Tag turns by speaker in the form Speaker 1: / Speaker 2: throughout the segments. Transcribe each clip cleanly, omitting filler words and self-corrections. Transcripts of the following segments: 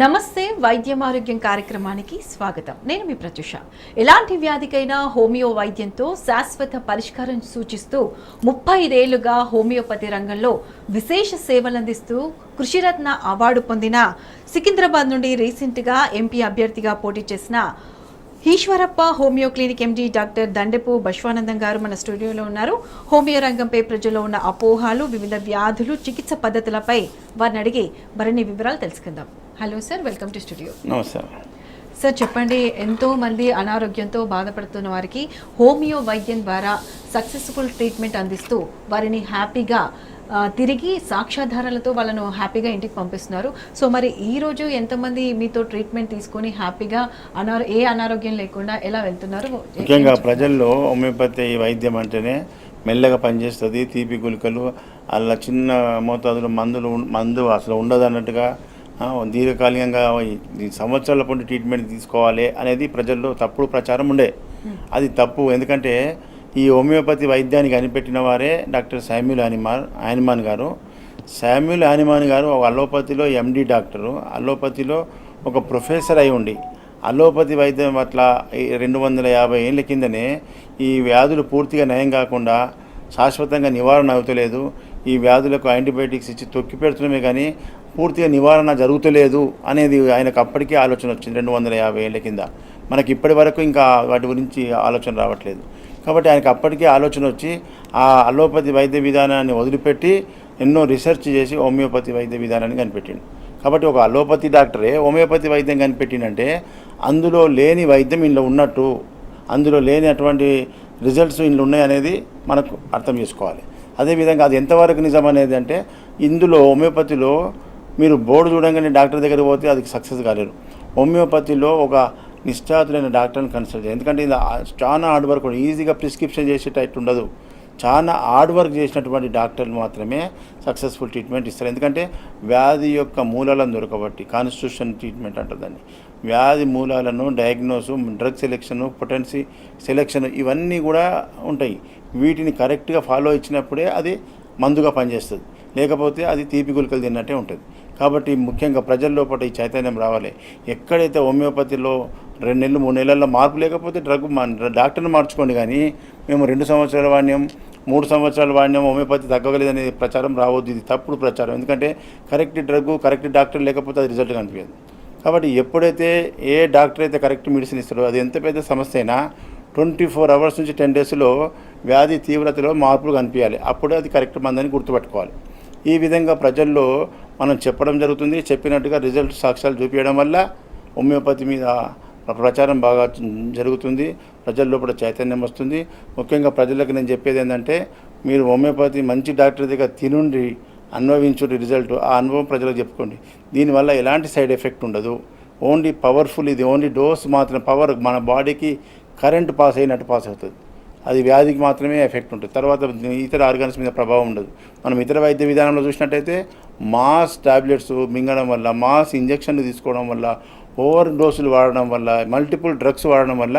Speaker 1: నమస్తే వైద్యం ఆరోగ్యం కార్యక్రమానికి స్వాగతం. నేను మీ ప్రత్యూష. ఎలాంటి వ్యాధికైనా హోమియో వైద్యంతో శాశ్వత పరిష్కారం సూచిస్తూ 35 ఏళ్లుగా హోమియోపతి రంగంలో విశేష సేవలందిస్తూ కృషిరత్న అవార్డు పొందిన సికింద్రాబాద్ నుండి రీసెంట్గా ఎంపీ అభ్యర్థిగా పోటీ చేసిన Eshwarappa homeo clinic MD doctor Dandepu Bashwanandam గారు మన స్టూడియోలో ఉన్నారు. హోమియో రంగంపై ప్రజల్లో ఉన్న అపోహాలు, వివిధ వ్యాధులు, చికిత్స పద్ధతులపై వారిని అడిగి మరిన్ని వివరాలు తెలుసుకుందాం. Hello sir, welcome to studio.
Speaker 2: నమస్కారం
Speaker 1: సార్, చెప్పండి. ఎంతో మంది అనారోగ్యంతో బాధపడుతున్న వారికి హోమియో వైద్యం ద్వారా సక్సెస్ఫుల్ ట్రీట్మెంట్ అందిస్తూ వారిని హ్యాపీగా తిరిగి సాక్ష్యాధారాలతో వాళ్ళను హ్యాపీగా ఇంటికి పంపిస్తున్నారు. సో మరి ఈరోజు ఎంతమంది మీతో ట్రీట్మెంట్ తీసుకొని హ్యాపీగా ఏ అనారోగ్యం లేకుండా ఎలా వెళ్తున్నారు?
Speaker 2: ముఖ్యంగా ప్రజల్లో హోమియోపతి వైద్యం అంటేనే మెల్లగా పనిచేస్తుంది, తీపి గుళికలు అలా చిన్న మోతాదులో మందు అసలు ఉండదు అన్నట్టుగా, దీర్ఘకాలికంగా సంవత్సరాల పాటు ట్రీట్మెంట్ తీసుకోవాలి అనేది ప్రజల్లో తప్పుడు ప్రచారం ఉండే. అది తప్పు. ఎందుకంటే ఈ హోమియోపతి వైద్యాన్ని కనిపెట్టిన వారే డాక్టర్ శామ్యూల్ హానిమాన్ గారు. శామ్యూల్ హానిమాన్ గారు అలోపతిలో ఎండి డాక్టరు, అలోపతిలో ఒక ప్రొఫెసర్ అయి ఉండి అలోపతి వైద్యం పట్ల 250 ఏళ్ళ కిందనే ఈ వ్యాధులు పూర్తిగా నయం కాకుండా శాశ్వతంగా నివారణ అవుతలేదు, ఈ వ్యాధులకు యాంటీబయాటిక్స్ ఇచ్చి తొక్కి పెడుతున్నామే కానీ పూర్తిగా నివారణ జరుగుతలేదు అనేది ఆయనకు అప్పటికే ఆలోచన వచ్చింది 250 ఏళ్ళ కింద. మనకి ఇప్పటి వరకు ఇంకా వాటి గురించి ఆలోచన రావట్లేదు. కాబట్టి ఆయనకు అప్పటికే ఆలోచన వచ్చి ఆ అలోపతి వైద్య విధానాన్ని వదిలిపెట్టి ఎన్నో రీసెర్చ్ చేసి హోమియోపతి వైద్య విధానాన్ని కనిపెట్టిండు. కాబట్టి ఒక అలోపతి డాక్టరే హోమియోపతి వైద్యం కనిపెట్టిందంటే అందులో లేని వైద్యం ఇందులో ఉన్నట్టు, అందులో లేని అటువంటి రిజల్ట్స్ ఇందులో ఉన్నాయి అనేది మనకు అర్థం చేసుకోవాలి. అదేవిధంగా అది ఎంతవరకు నిజం అనేది అంటే, ఇందులో హోమియోపతిలో మీరు బోర్డు చూడంగానే డాక్టర్ దగ్గర పోతే అది సక్సెస్ కాలేరు. హోమియోపతిలో ఒక నిష్ఠాతులైన డాక్టర్ని కన్సల్ట్ చేయాలి. ఎందుకంటే ఇది చాలా హార్డ్ వర్క్, ఈజీగా ప్రిస్క్రిప్షన్ చేసేటట్టు ఉండదు. చాలా హార్డ్ వర్క్ చేసినటువంటి డాక్టర్లు మాత్రమే సక్సెస్ఫుల్ ట్రీట్మెంట్ ఇస్తారు. ఎందుకంటే వ్యాధి యొక్క మూలాలను దొరకబట్టి కాన్స్టిట్యూషన్ ట్రీట్మెంట్ అంటారు దాన్ని. వ్యాధి మూలాలను డయాగ్నోసు, డ్రగ్ సెలెక్షను, పొటెన్సీ సెలెక్షన్ ఇవన్నీ కూడా ఉంటాయి. వీటిని కరెక్ట్గా ఫాలో ఇచ్చినప్పుడే అది మందుగా పనిచేస్తుంది, లేకపోతే అది తీపి గుళికలు తిన్నట్టే ఉంటుంది. కాబట్టి ముఖ్యంగా ప్రజల్లో పాటు ఈ చైతన్యం రావాలి. ఎక్కడైతే హోమియోపతిలో 2 నెలలు 3 నెలల్లో మార్పు లేకపోతే డాక్టర్ని మార్చుకోండి, కానీ మేము 2 సంవత్సరాలు వాడినాం, 3 సంవత్సరాలు వాడినాం, హోమియోపతి తగ్గలేదనే ప్రచారం రావద్దు. ఇది తప్పుడు ప్రచారం. ఎందుకంటే కరెక్ట్ డ్రగ్, కరెక్ట్ డాక్టర్ లేకపోతే అది రిజల్ట్ కనిపించదు. కాబట్టి ఎప్పుడైతే ఏ డాక్టర్ అయితే కరెక్ట్ మెడిసిన్ ఇస్తారో, అది ఎంత పెద్ద సమస్య అయినా 24 అవర్స్ నుంచి 10 డేస్లో వ్యాధి తీవ్రతలో మార్పులు కనిపించాలి. అప్పుడే అది కరెక్ట్ మందని గుర్తుపెట్టుకోవాలి. ఈ విధంగా ప్రజల్లో మనం చెప్పడం జరుగుతుంది. చెప్పినట్టుగా రిజల్ట్ సాక్ష్యాలు చూపించడం వల్ల హోమియోపతి మీద ప్రచారం బాగా జరుగుతుంది. ప్రజల్లో కూడా చైతన్యం వస్తుంది. ముఖ్యంగా ప్రజలకు నేను చెప్పేది ఏంటంటే, మీరు హోమియోపతి మంచి డాక్టర్ దగ్గర తినుండి అనుభవించుండి రిజల్ట్, ఆ అనుభవం ప్రజలకు చెప్పుకోండి. దీనివల్ల ఎలాంటి సైడ్ ఎఫెక్ట్ ఉండదు. ఓన్లీ పవర్ఫుల్, ఇది ఓన్లీ డోస్ మాత్రం. పవర్ మన బాడీకి కరెంట్ పాస్ అయినట్టు పాస్ అవుతుంది. అది వ్యాధికి మాత్రమే ఎఫెక్ట్ ఉంటుంది, తర్వాత ఇతర ఆర్గాన్స్ మీద ప్రభావం ఉండదు. మనం ఇతర వైద్య విధానంలో చూసినట్టయితే మాస్ టాబ్లెట్స్ మింగడం వల్ల, మాస్ ఇంజక్షన్లు తీసుకోవడం వల్ల, ఓవర్ డోసులు వాడడం వల్ల, మల్టిపుల్ డ్రగ్స్ వాడడం వల్ల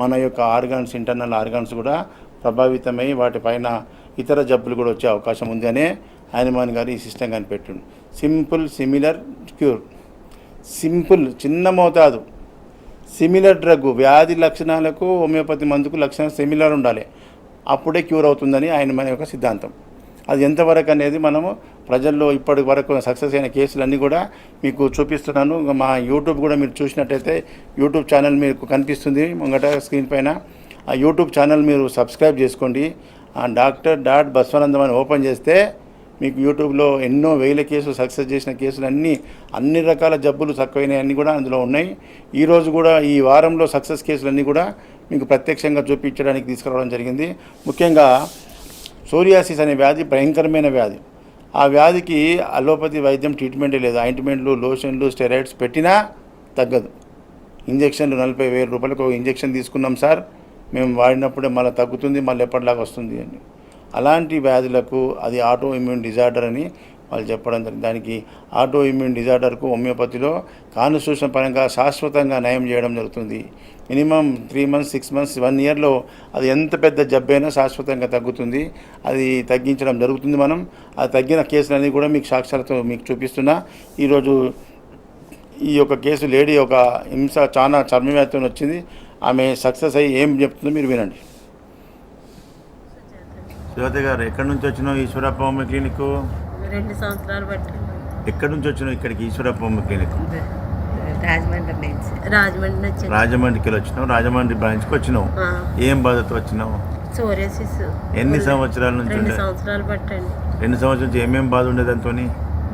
Speaker 2: మన యొక్క ఆర్గాన్స్, ఇంటర్నల్ ఆర్గాన్స్ కూడా ప్రభావితమై వాటిపైన ఇతర జబ్బులు కూడా వచ్చే అవకాశం ఉంది అనే హానిమాన్ గారు ఈ సిస్టమ్ కనిపెట్టిండు. Simple similar cure. సింపుల్, చిన్న మోతాదు, సిమిలర్ డ్రగ్. వ్యాధి లక్షణాలకు హోమియోపతి మందుకు లక్షణాలు సిమిలర్ ఉండాలి, అప్పుడే క్యూర్ అవుతుందని మన యొక్క సిద్ధాంతం. అది ఎంతవరకు అనేది మనము ప్రజల్లో ఇప్పటి వరకు సక్సెస్ అయిన కేసులన్నీ కూడా మీకు చూపిస్తున్నాను. మా యూట్యూబ్ కూడా మీరు చూసినట్టయితే యూట్యూబ్ ఛానల్ మీకు కనిపిస్తుంది ముంగట స్క్రీన్ పైన. ఆ యూట్యూబ్ ఛానల్ మీరు సబ్స్క్రైబ్ చేసుకోండి. డాక్టర్ బశ్వానందం అని ఓపెన్ చేస్తే మీకు యూట్యూబ్లో ఎన్నో వేల కేసులు, సక్సెస్ చేసిన కేసులు అన్ని రకాల జబ్బులు తక్కువైనవి అన్నీ కూడా అందులో ఉన్నాయి. ఈరోజు కూడా ఈ వారంలో సక్సెస్ కేసులన్నీ కూడా మీకు ప్రత్యక్షంగా చూపించడానికి తీసుకురావడం జరిగింది. ముఖ్యంగా సోరియాసిస్ అనే వ్యాధి భయంకరమైన వ్యాధి. ఆ వ్యాధికి అలోపతి వైద్యం ట్రీట్మెంటే లేదు. ఆయింట్మెంట్లు, లోషన్లు, స్టెరాయిడ్స్ పెట్టినా తగ్గదు. ఇంజక్షన్లు 40,000 రూపాయలకు ఇంజక్షన్ తీసుకున్నాం సార్, మేము వాడినప్పుడే మళ్ళీ తగ్గుతుంది, మళ్ళీ ఎప్పటిలాగా వస్తుంది అని. అలాంటి వ్యాధులకు అది ఆటో ఇమ్యూన్ డిజార్డర్ అని వాళ్ళు చెప్పడం జరిగింది. దానికి ఆటో ఇమ్యూన్ డిజార్డర్కు హోమియోపతిలో కాన్స్టిట్యూషన్ పరంగా శాశ్వతంగా నయం చేయడం జరుగుతుంది. మినిమం 3 months, 6 months, 1 yearలో అది ఎంత పెద్ద జబ్బైనా శాశ్వతంగా తగ్గుతుంది. అది తగ్గించడం జరుగుతుంది. మనం అది తగ్గిన కేసులన్నీ కూడా మీకు సాక్ష్యాలతో మీకు చూపిస్తున్నా. ఈరోజు ఈ యొక్క కేసు లేడీ ఒక హింస చాలా చర్మవ్యాధితో వచ్చింది. ఆమె సక్సెస్ అయ్యి ఏం చెప్తుందో మీరు వినండి. సుజాత గారు, ఎక్కడి నుంచి వచ్చినావు ఈశ్వరప్ప హోమియో క్లినిక్?
Speaker 3: 2 సంవత్సరాలు బట్టి.
Speaker 2: ఎక్కడి నుంచి వచ్చినావు ఇక్కడికి ఈశ్వరప్ప హోమియో క్లినిక్?
Speaker 3: రాజమండ్రి నుంచి.
Speaker 2: రాజమండ్రికి వచ్చినావు, రాజమండ్రి బ్రాంచ్కి వచ్చినావు. ఏం బాధతో వచ్చినావు?
Speaker 3: సోరియాసిస్.
Speaker 2: ఎన్ని సంవత్సరాల నుంచి?
Speaker 3: 2 సంవత్సరాలు పట్టండి.
Speaker 2: 2 సంవత్సరాల నుంచి ఏమేం బాధ ఉండేది దాంతో?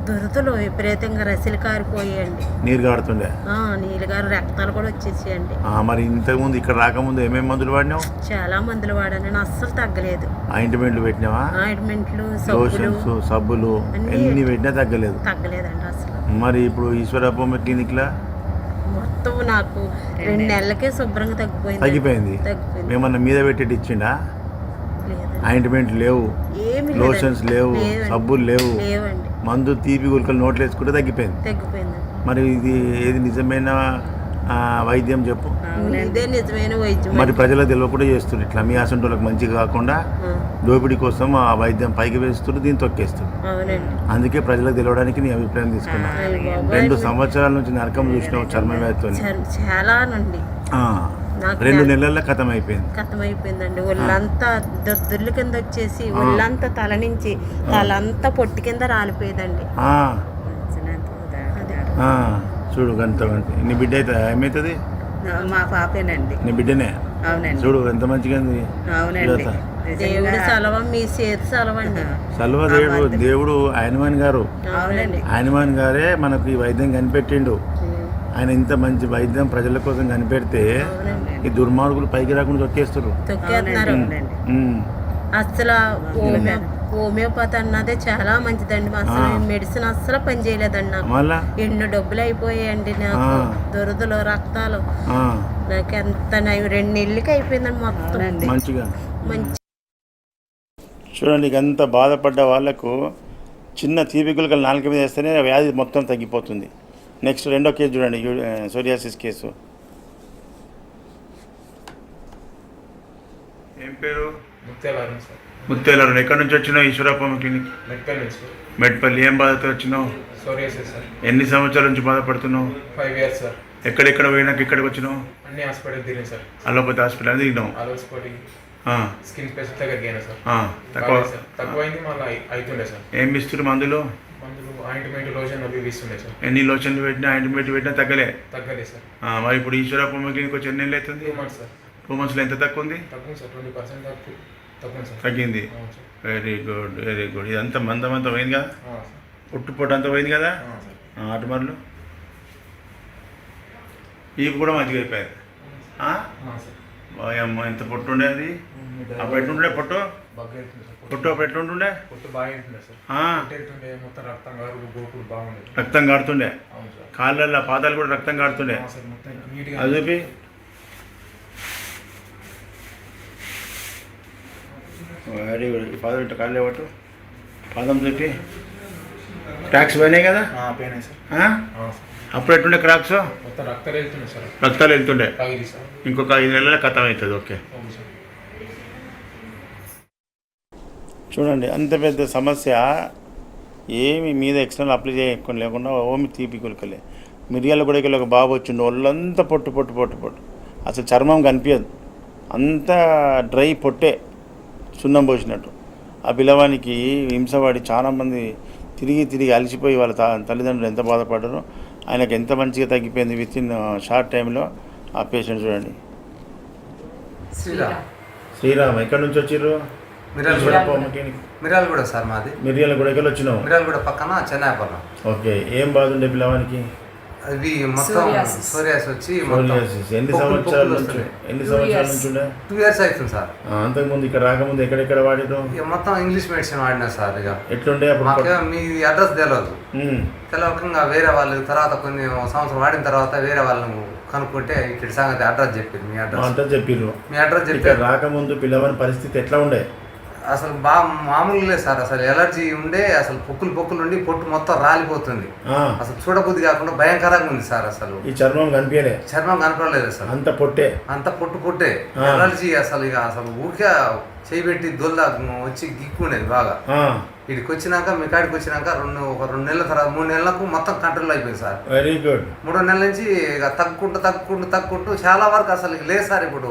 Speaker 3: దురదలు విపరీతంగా రసిలు కారిపోయాయండి.
Speaker 2: నీరు కారుతుండే?
Speaker 3: నీళ్ళు గారు రక్తాలు కూడా వచ్చేసాయండి.
Speaker 2: మరి ఇంతకుముందు ఇక్కడ రాకముందు ఏమేమి మందులు వాడినావు?
Speaker 3: చాలా మందులు వాడాను, అస్సలు తగ్గలేదు.
Speaker 2: ఆయింట్మెంట్లు పెట్టినావా?
Speaker 3: ఆయింట్మెంట్లు,
Speaker 2: లోషన్స్, సబ్బులు ఎన్ని పెట్టినా
Speaker 3: తగ్గలేదండి అసలు.
Speaker 2: మరి ఇప్పుడు ఈశ్వరప్ప హోమియో క్లినిక్లో
Speaker 3: మొత్తం నాకు 2 నెలలకే శుభ్రంగా
Speaker 2: తగ్గిపోయింది. మేమన్నా మీద పెట్టి ఇచ్చిండా? ఆయింట్మెంట్ లేవు, లోషన్స్ లేవు, సబ్బులు లేవు, మందు తీపి గుల్కలు నోట్లు వేసుకుంటే తగ్గిపోయింది. మరి ఇది ఏది నిజమైన వైద్యం చెప్పు?
Speaker 3: ఇదే నిజమైన వైద్యం.
Speaker 2: మరి ప్రజలకు తెలియకుండా చేస్తుంది ఇట్లా. మీ అసంటోళ్ళకి మంచిగా కాకుండా దోపిడీ కోసం ఆ వైద్యం పైకి వేస్తున్నారు, దీన్ని తొక్కేస్తుంది. అందుకే ప్రజలకు తెలియడానికి నీ అభిప్రాయం తీసుకున్నా. 2 సంవత్సరాల నుంచి నరకం చూసినావు చర్మ వ్యాధితో.
Speaker 3: చాలా నండి.
Speaker 2: 2 నెలల్లో
Speaker 3: కథమైపోయిందండి. ఒళ్ళంతా దొద్దుర్ల కింద వచ్చేసి ఒళ్ళంతా తల నుంచి తలంతా పొట్టి కింద రాలిపోయేదండి.
Speaker 2: చూడు గంట నీ బిడ్డ అయితే ఏమవుతుంది?
Speaker 3: మా పాపేనండి.
Speaker 2: నీ బిడ్డనే?
Speaker 3: అవునండి.
Speaker 2: చూడు ఎంత మంచిగా ఉంది.
Speaker 3: అవునండి. దేవుడు సెలవ, మీ చేతి సెలవండి.
Speaker 2: సెలవ దేవుడు ఆయనమాన్ గారు.
Speaker 3: అవునండి.
Speaker 2: ఆయనమాన్ గారే మనకు ఈ వైద్యం కనిపెట్టిండు. ఆయన ఇంత మంచి వైద్యం ప్రజల కోసం కనిపెడితే ఈ దుర్మార్గులు పైకి రాకుండా
Speaker 3: తొక్కేస్తున్నారు. అసలు హోమియోపతి అన్నదే చాలా మంచిదండి. అసలు మెడిసిన్ అస్సలు పని చేయలేదండి నాకు. ఎన్నో డబ్బులు అయిపోయాయండి నాకు. దురదలు, రక్తాలు నాకు ఎంత 2 నెలలకి అయిపోయిందండి మొత్తం.
Speaker 2: మంచిగా చూడండి. అంత బాధపడ్డ వాళ్ళకు చిన్న తీపి గుళికలు నాలుక మీద వేస్తేనే వ్యాధి మొత్తం తగ్గిపోతుంది. నెక్స్ట్ 2వ కేసు చూడండి, సోరియాసిస్ కేసు. ఏం పేరు? ముత్యాలరావు. ఎక్కడి నుంచి వచ్చినావు ఈశ్వరప్ప హోమియో క్లినిక్? మెట్పల్లి. ఏం బాధతో వచ్చినావు? ఎన్ని సంవత్సరాల నుంచి బాధపడుతున్నావు?
Speaker 4: 5 years సార్.
Speaker 2: ఎక్కడెక్కడ పోయినాక ఇక్కడికి వచ్చినావు?
Speaker 4: అన్ని హాస్పిటల్ తిరిగి సార్.
Speaker 2: అలోపతి హాస్పిటల్ అని దిగినావు?
Speaker 4: స్కిన్ స్పెషలిస్ట్ దగ్గరికి అయినా సార్. తక్కువైంది, మళ్ళీ అవుతుండే సార్.
Speaker 2: ఏం ఇస్తారు మందులు?
Speaker 4: ఆయింట్మెంట్, లోషన్ అవి ఇస్తుండే సార్.
Speaker 2: ఎన్ని లోషన్లు పెట్టినా ఆయింట్మెంట్ పెట్టినా తగ్గలేదు
Speaker 4: సార్.
Speaker 2: మరి ఇప్పుడు ఈశ్వరప్ప హోమియో క్లినిక్ వచ్చి ఎన్ని నెలలు అవుతుంది?
Speaker 4: 2 months సార్.
Speaker 2: 2 monthsలో ఎంత తక్కువ ఉంది?
Speaker 4: తక్కువ సార్, 20% తక్కువ సార్.
Speaker 2: తగ్గింది. Very good, very good. ఇదంతా మందమంతా పోయింది కదా, పొట్టు అంతా పోయింది కదా. ఆటమర్లు ఇవి కూడా మంచిగా అయిపోయారు. అమ్మ ఎంత పొట్టు ఉండే అది? అప్పుడు ఎట్లుండే పొట్టు? అప్పుడు ఎట్లుంటుండే? రక్తం కారుతుండే, కాళ్ళల్లో పాదాలు కూడా రక్తం కారుతుండే. అది చూపి. Very good. ఈ పాదం ఇట్లా కాళ్ళే పట్టు, పాదం చూపి. క్రాక్స్ పోయినాయి కదా? అప్పుడు ఎట్లుండే క్రాక్స్? రక్తాలు వెళ్తుండే. ఇంకొక 5 నెలల కథం అవుతుంది. ఓకే. చూడండి, అంత పెద్ద సమస్య ఏమి మీద ఎక్స్టర్నల్ అప్లై చేయకుండా లేకుండా ఓమి తీపి గుళికలే. మిరియాల గుడికలు ఒక బాబు వచ్చిండు, ఒళ్ళంతా పొట్టు. అసలు చర్మం కనిపించదు, అంతా డ్రై పొట్టే, సున్నం పోసినట్టు. ఆ పిల్లవానికి హింసవాడి చాలామంది తిరిగి అలసిపోయి వాళ్ళ తల్లిదండ్రులు ఎంత బాధపడ్డారో. ఆయనకు ఎంత మంచిగా తగ్గిపోయింది విత్ ఇన్ షార్ట్ టైంలో. ఆ పేషెంట్ చూడండి. శ్రీరామ్. ఎక్కడి నుంచి వచ్చిర్రు?
Speaker 5: మిర్యాలగూడ సార్ మాది.
Speaker 2: మిర్యాలగూడ వచ్చినావు?
Speaker 5: మిర్యాలగూడ పక్కన చెన్నైపల్లం.
Speaker 2: ఓకే. ఏం బాధ ఉండే పిల్లవానికి?
Speaker 5: అది మొత్తం సోరియాసిస్ వచ్చి
Speaker 2: ఎన్ని సంవత్సరాల నుంచి ఉండే?
Speaker 5: 2 years అవుతుంది సార్.
Speaker 2: అంతకుముందు ఇక్కడ రాకముందు ఎక్కడెక్కడ వాడారు?
Speaker 5: మొత్తం ఇంగ్లీష్ మెడిసిన్ వాడినా సార్. ఇక
Speaker 2: ఎట్లుండే
Speaker 5: మాకు మీ అడ్రస్ తెలియదు. తెలవకంగా వేరే వాళ్ళు తర్వాత కొన్ని సంవత్సరం వాడిన తర్వాత వేరే వాళ్ళని కనుక్కుంటే ఇక్కడ సంగతి అడ్రస్ చెప్పింది. మీ అడ్రస్ చెప్పారు.
Speaker 2: రాకముందు పిల్లవాని పరిస్థితి ఎట్లా ఉండే?
Speaker 5: అసలు బాగా మామూలుగా లేదు సార్. అసలు ఎలర్జీ ఉండే, అసలు పొక్కులు ఉండి పొట్టు మొత్తం రాలిపోతుంది. అసలు చూడబుద్ధి కాకుండా భయంకరంగా ఉంది సార్. అసలు
Speaker 2: ఈ చర్మం
Speaker 5: కనపడలేదు అసలు.
Speaker 2: అంత పొట్టే
Speaker 5: ఎలర్జీ. అసలు ఇక ఊరికే చేయబెట్టి దొల్ల వచ్చి గిక్కునేది బాగా. ఇక్కడికి వచ్చినాక మీ కాడికి వచ్చినాక ఒక 2 నెలల తర్వాత 3 నెలలకు మొత్తం కంట్రోల్ అయిపోయింది సార్.
Speaker 2: Very good.
Speaker 5: 3వ నెలల నుంచి ఇక తగ్గుకుంటూ చాలా వరకు అసలు లేదు సార్. ఇప్పుడు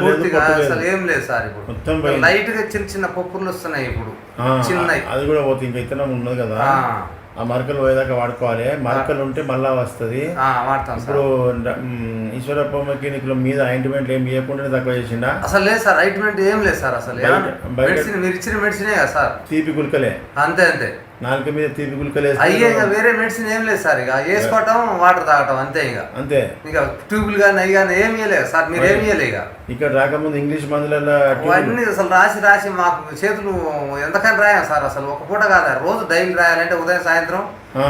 Speaker 5: పూర్తిగా అసలు ఏం లేదు సార్. ఇప్పుడు లైట్ గా చిన్న పప్పులు వస్తున్నాయి ఇప్పుడు చిన్నవి.
Speaker 2: అది కూడా పోతుంది. ఇంకా ఇతనం ఉన్నది కదా, ఆ మరకలు పోయేదాకా వాడుకోవాలి. మరకలు ఉంటే మళ్ళా వస్తుంది. ఇప్పుడు ఈశ్వరప్ప క్లినిక్ లో మీద ఆయింట్మెంట్ ఏం ఇవ్వకుండా తక్కువ చేసిండా?
Speaker 5: అసలు లేదు సార్, ఆయింట్మెంట్ ఏం లేదు సార్. అసలు మెడిసిన్ మీరు ఇచ్చిన మెడిసినే కదా సార్,
Speaker 2: తీపి గుల్కలే.
Speaker 5: అంతే
Speaker 2: నాలుక మీద తీపి గుల్కలే
Speaker 5: అయ్యే. ఇక వేరే మెడిసిన్ ఏం లేదు సార్. ఇక వేసుకోవటం వాటర్ తాగటం అంతే. ఇక ట్యూబులు కానీ అవి కానీ ఏమి ఇవ్వలేదు సార్. మీరు ఏమి ఇవ్వలే. ఇక
Speaker 2: ఇక్కడ రాకముందు ఇంగ్లీష్ మందులలో
Speaker 5: అన్ని అసలు రాసి మాకు చేతులు ఎంతకని రాయాం సార్. అసలు ఒక పూట కాదా, రోజు డైలీ రాయాలంటే ఉదయం సాయంత్రం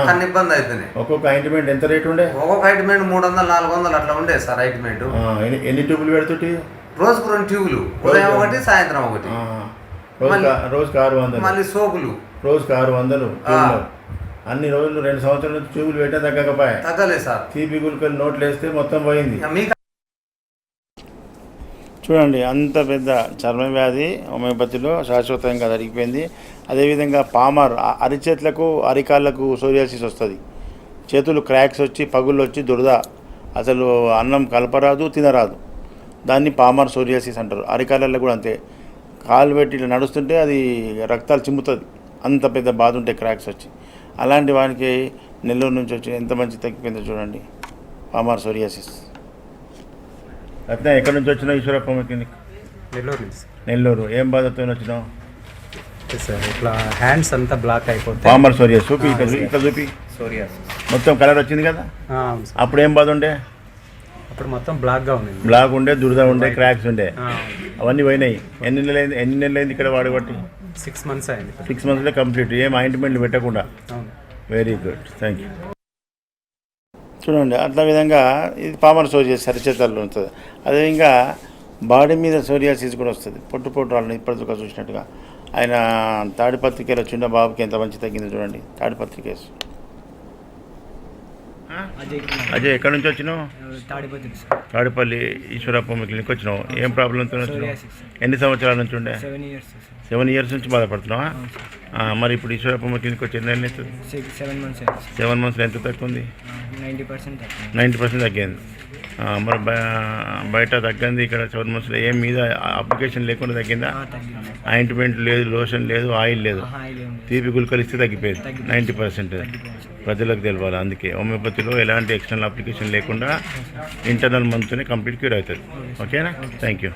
Speaker 5: కన్నా ఇబ్బంది అవుతుంది.
Speaker 2: ఒక్కొక్క ఆయింట్మెంట్ ఎంత రేట్ ఉండే?
Speaker 5: ఒక్కొక్క ఆయింట్మెంట్ 300-400 అట్లా ఉండేది సార్ ఆయింట్మెంట్.
Speaker 2: ఎన్ని ట్యూబులు పెడుతుంటే?
Speaker 5: రోజుకు 2 ట్యూబులు, ఉదయం ఒకటి సాయంత్రం ఒకటి.
Speaker 2: రోజుకి 600.
Speaker 5: మళ్ళీ సోపులు
Speaker 2: రోజుకి 600. అన్ని రోజులు 2 సంవత్సరాల నుంచి ట్యూబులు పెట్టా తగ్గలేదు
Speaker 5: సార్.
Speaker 2: తీపి గుల్కలు నోట్లు వేస్తే మొత్తం పోయింది. చూడండి, అంత పెద్ద చర్మ వ్యాధి హోమియోపతిలో శాశ్వతంగా జరిగిపోయింది. అదేవిధంగా పామర్ అరిచేతులకు అరికాళ్ళకు సోరియాసిస్ వస్తుంది. చేతులు క్రాక్స్ వచ్చి పగుళ్ళు వచ్చి దురద, అసలు అన్నం కలపరాదు తినరాదు. దాన్ని పామర్ సోరియాసిస్ అంటారు. అరికాళ్ళల్లో కూడా అంతే, కాలు పెట్టి ఇట్లా నడుస్తుంటే అది రక్తాలు చిమ్ముతుంది. అంత పెద్ద బాధ ఉంటాయి క్రాక్స్ వచ్చి. అలాంటి వానికి నెల్లూరు నుంచి వచ్చి ఎంత మంచి తగ్గిపోయిందో చూడండి, పామర్ సోరియాసిస్. అట్లా ఎక్కడి నుంచి వచ్చినావు ఈశ్వరప్ప క్లినిక్?
Speaker 6: నెల్లూరు నుంచి.
Speaker 2: నెల్లూరు. ఏం బాధతో వచ్చినావు?
Speaker 6: సార్ ఇట్లా హ్యాండ్స్ అంతా బ్లాక్ అయిపోతాయి.
Speaker 2: Palmar psoriasis. చూపి ఇక్కడ చూపి.
Speaker 6: సోరియాసిస్
Speaker 2: మొత్తం కలర్ వచ్చింది కదా. అప్పుడు ఏం బాధ ఉండే?
Speaker 6: అప్పుడు మొత్తం బ్లాక్గా ఉంది.
Speaker 2: బ్లాక్ ఉండే, దురద ఉండే, క్రాక్స్ ఉండే, అవన్నీ పోయినాయి. ఎన్ని నెలలు అయింది ఇక్కడ వాడబట్టి?
Speaker 6: 6 months అయింది.
Speaker 2: 6 monthsలో కంప్లీట్. ఏం ఆయింట్మెంట్లు పెట్టకుండా. Very good, thank you. చూడండి, అట్లా విధంగా ఇది పామర్ సోరియాసిస్ అరిచేతుల్లో ఉంటుంది. అదేవిధంగా బాడీ మీద సోరియాసిస్ కూడా వస్తుంది. పొట్టు రాళ్ళని ఇప్పటిదాకా చూసినట్టుగా. ఆయన తాడిపత్రి కేసు వచ్చిండ బాబుకి ఎంత మంచి తగ్గిందో చూడండి. తాడిపత్రి కేసు. అజయ్, ఎక్కడి నుంచి వచ్చినావు? తాడిపల్లి ఈశ్వరప్ప క్లినిక్ వచ్చినావు. ఏం ప్రాబ్లంతో వచ్చినావు? ఎన్ని సంవత్సరాల నుంచి ఉండే? 7 years నుంచి బాధపడుతున్నావా? మరి ఇప్పుడు ఈశ్వరప్ప క్లినిక్ వచ్చి ఎన్ని నెలలు అవుతుంది? 7 months. ఎంత తక్కువ ఉంది? 90% తగ్గింది. మరి బయట తగ్గింది, ఇక్కడ 7 monthsలో ఏం మీద అప్లికేషన్ లేకుండా తగ్గిందా? ఆయింట్మెంట్ లేదు, లోషన్ లేదు, ఆయిల్ లేదు, తీపి గుల్కలు ఇస్తే తగ్గిపోయింది 90%. ప్రజలకు తెలవాలి. అందుకే హోమియోపతిలో ఎలాంటి ఎక్స్టర్నల్ అప్లికేషన్ లేకుండా ఇంటర్నల్ మంత్తోనే కంప్లీట్ క్యూర్ అవుతుంది. ఓకేనా? Thank you.